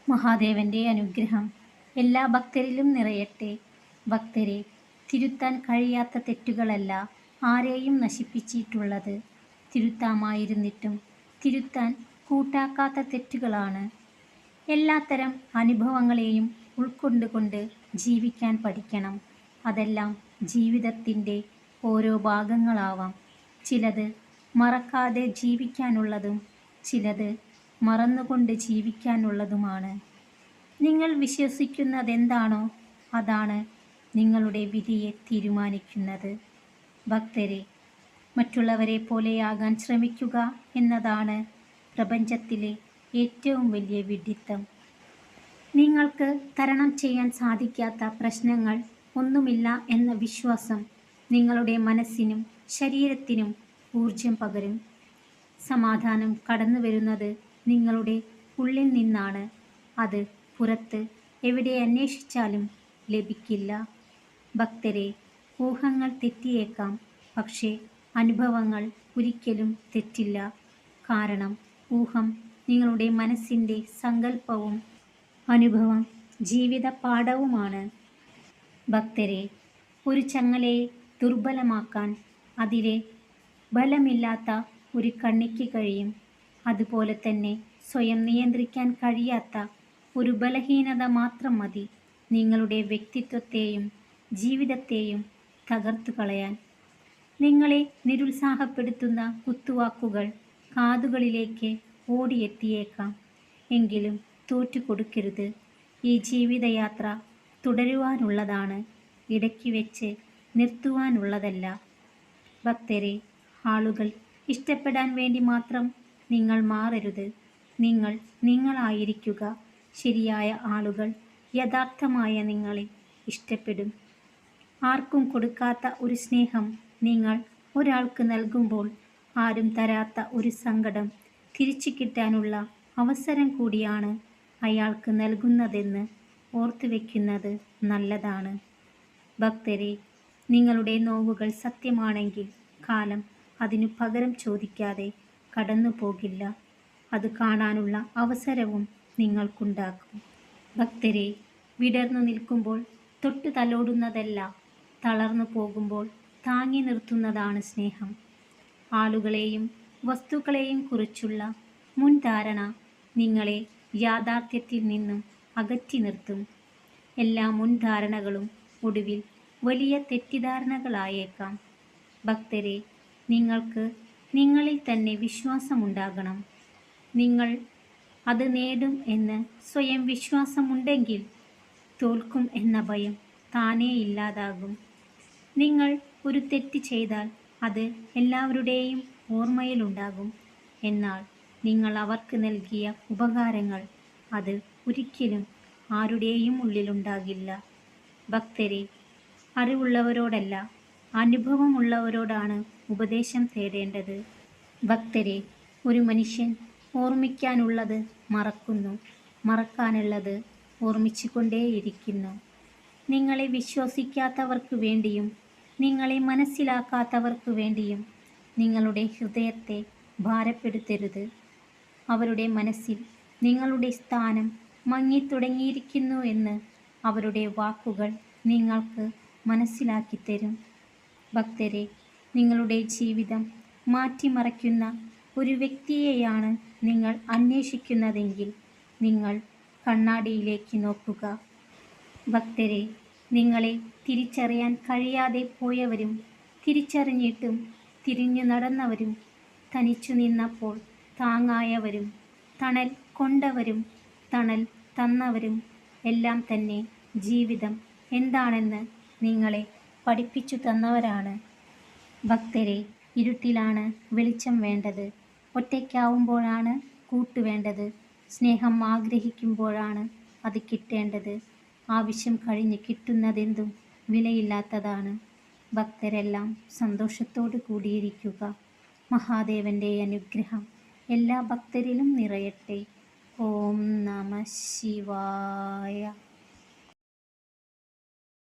മഹാദേവന്റെ അനുഗ്രഹം എല്ലാ ഭക്തരിലും നിറയട്ടെ. ഭക്തരെ, തിരുത്താൻ കഴിയാത്ത തെറ്റുകളല്ല ആരെയും നശിപ്പിച്ചിട്ടുള്ളത്. തിരുത്താമായിരുന്നിട്ടും തിരുത്താൻ കൂട്ടാക്കാത്ത തെറ്റുകളാണ്. എല്ലാത്തരം അനുഭവങ്ങളെയും ഉൾക്കൊണ്ടുകൊണ്ട് ജീവിക്കാൻ പഠിക്കണം. അതെല്ലാം ജീവിതത്തിൻ്റെ ഓരോ ഭാഗങ്ങളാവാം. ചിലത് മറക്കാതെ ജീവിക്കാനുള്ളതും ചിലത് മറന്നുകൊണ്ട് ജീവിക്കാനുള്ളതുമാണ്. നിങ്ങൾ വിശ്വസിക്കുന്നതെന്താണോ അതാണ് നിങ്ങളുടെ വിധിയെ തീരുമാനിക്കുന്നത്. ഭക്തരെ, മറ്റുള്ളവരെ പോലെയാകാൻ ശ്രമിക്കുക എന്നതാണ് പ്രപഞ്ചത്തിലെ ഏറ്റവും വലിയ വിഡ്ഢിത്തം. നിങ്ങൾക്ക് തരണം ചെയ്യാൻ സാധിക്കാത്ത പ്രശ്നങ്ങൾ ഒന്നുമില്ല എന്ന വിശ്വാസം നിങ്ങളുടെ മനസ്സിനും ശരീരത്തിനും ഊർജം പകരും. സമാധാനം കടന്നു വരുന്നത് നിങ്ങളുടെ ഉള്ളിൽ നിന്നാണ്. അത് പുറത്ത് എവിടെ അന്വേഷിച്ചാലും ലഭിക്കില്ല. ഭക്തരെ, ഊഹങ്ങൾ തെറ്റിയേക്കാം, പക്ഷേ അനുഭവങ്ങൾ ഒരിക്കലും തെറ്റില്ല. കാരണം ഊഹം നിങ്ങളുടെ മനസ്സിൻ്റെ സങ്കല്പവും അനുഭവം ജീവിത പാഠവുമാണ്. ഭക്തരെ, ഒരു ചങ്ങലയെ ദുർബലമാക്കാൻ അതിലെ ബലമില്ലാത്ത ഒരു കണ്ണിക്ക് കഴിയും. അതുപോലെ തന്നെ സ്വയം നിയന്ത്രിക്കാൻ കഴിയാത്ത ഒരു ബലഹീനത മാത്രം മതി നിങ്ങളുടെ വ്യക്തിത്വത്തെയും ജീവിതത്തെയും തകർത്തു കളയാൻ. നിങ്ങളെ നിരുത്സാഹപ്പെടുത്തുന്ന കുത്തുവാക്കുകൾ കാതുകളിലേക്ക് ഓടിയെത്തിയേക്കാം. എങ്കിലും തോറ്റുകൊടുക്കരുത്. ഈ ജീവിതയാത്ര തുടരുവാനുള്ളതാണ്, ഇടയ്ക്ക് വെച്ച് നിർത്തുവാനുള്ളതല്ല. ഭക്തരെ, ആളുകൾ ഇഷ്ടപ്പെടാൻ വേണ്ടി മാത്രം നിങ്ങൾ മാറരുത്. നിങ്ങൾ നിങ്ങളായിരിക്കുക. ശരിയായ ആളുകൾ യഥാർത്ഥമായ നിങ്ങളെ ഇഷ്ടപ്പെടും. ആർക്കും കൊടുക്കാത്ത ഒരു സ്നേഹം നിങ്ങൾ ഒരാൾക്ക് നൽകുമ്പോൾ ആരും തരാത്ത ഒരു സങ്കടം തിരിച്ചു കിട്ടാനുള്ള അവസരം കൂടിയാണ് അയാൾക്ക് നൽകുന്നതെന്ന് ഓർത്തുവെക്കുന്നത് നല്ലതാണ്. ഭക്തരെ, നിങ്ങളുടെ നോവുകൾ സത്യമാണെങ്കിൽ കാലം അതിനു പകരം ചോദിക്കാതെ കടന്നു പോകില്ല. അത് കാണാനുള്ള അവസരവും നിങ്ങൾക്കുണ്ടാക്കും. ഭക്തരെ, വിടർന്നു നിൽക്കുമ്പോൾ തൊട്ടു തലോടുന്നതല്ല, തളർന്നു പോകുമ്പോൾ താങ്ങി നിർത്തുന്നതാണ് സ്നേഹം. ആളുകളെയും വസ്തുക്കളെയും കുറിച്ചുള്ള മുൻധാരണ നിങ്ങളെ യാഥാർത്ഥ്യത്തിൽ നിന്നും അകറ്റി നിർത്തും. എല്ലാ മുൻധാരണകളും ഒടുവിൽ വലിയ തെറ്റിദ്ധാരണകളായേക്കാം. ഭക്തരെ, നിങ്ങൾക്ക് നിങ്ങളിൽ തന്നെ വിശ്വാസമുണ്ടാകണം. നിങ്ങൾ അത് നേടും എന്ന് സ്വയം വിശ്വാസമുണ്ടെങ്കിൽ തോൽക്കും എന്ന ഭയം താനേ ഇല്ലാതാകും. നിങ്ങൾ ഒരു തെറ്റ് ചെയ്താൽ അത് എല്ലാവരുടെയും ഓർമ്മയിലുണ്ടാകും. എന്നാൽ നിങ്ങൾ അവർക്ക് നൽകിയ ഉപകാരങ്ങൾ അത് ഒരിക്കലും ആരുടെയും ഉള്ളിലുണ്ടാകില്ല. ഭക്തരെ, അറിവുള്ളവരോടല്ല അനുഭവമുള്ളവരോടാണ് ഉപദേശം തേടേണ്ടത്. ഭക്തരെ, ഒരു മനുഷ്യൻ ഓർമ്മിക്കാനുള്ളത് മറക്കുന്നു, മറക്കാനുള്ളത് ഓർമ്മിച്ചു കൊണ്ടേയിരിക്കുന്നു. നിങ്ങളെ വിശ്വസിക്കാത്തവർക്ക് വേണ്ടിയും നിങ്ങളെ മനസ്സിലാക്കാത്തവർക്ക് വേണ്ടിയും നിങ്ങളുടെ ഹൃദയത്തെ ഭാരപ്പെടുത്തരുത്. അവരുടെ മനസ്സിൽ നിങ്ങളുടെ സ്ഥാനം മങ്ങിത്തുടങ്ങിയിരിക്കുന്നു എന്ന് അവരുടെ വാക്കുകൾ നിങ്ങൾക്ക് മനസ്സിലാക്കിത്തരും. ഭക്തരെ, നിങ്ങളുടെ ജീവിതം മാറ്റിമറിക്കുന്ന ഒരു വ്യക്തിയെയാണ് നിങ്ങൾ അന്വേഷിക്കുന്നതെങ്കിൽ നിങ്ങൾ കണ്ണാടിയിലേക്ക് നോക്കുക. ഭക്തരെ, നിങ്ങളെ തിരിച്ചറിയാൻ കഴിയാതെ പോയവരും തിരിച്ചറിഞ്ഞിട്ടും തിരിഞ്ഞു നടന്നവരും തനിച്ചു നിന്നപ്പോൾ താങ്ങായവരും തണൽ കൊണ്ടവരും തണൽ തന്നവരും എല്ലാം തന്നെ ജീവിതം എന്താണെന്ന് നിങ്ങളെ പഠിപ്പിച്ചു തന്നവരാണ്. ഭക്തരെ, ഇരുട്ടിലാണ് വെളിച്ചം വേണ്ടത്. ഒറ്റയ്ക്കാവുമ്പോഴാണ് കൂട്ട് വേണ്ടത്. സ്നേഹം ആഗ്രഹിക്കുമ്പോഴാണ് അത് കിട്ടേണ്ടത്. ആവശ്യം കഴിഞ്ഞ് കിട്ടുന്നതെന്തും വിലയില്ലാത്തതാണ്. ഭക്തരെല്ലാം സന്തോഷത്തോടു കൂടിയിരിക്കുക. മഹാദേവന്റെ അനുഗ്രഹം എല്ലാ ഭക്തരിലും നിറയട്ടെ. ഓം നമഃ ശിവായ.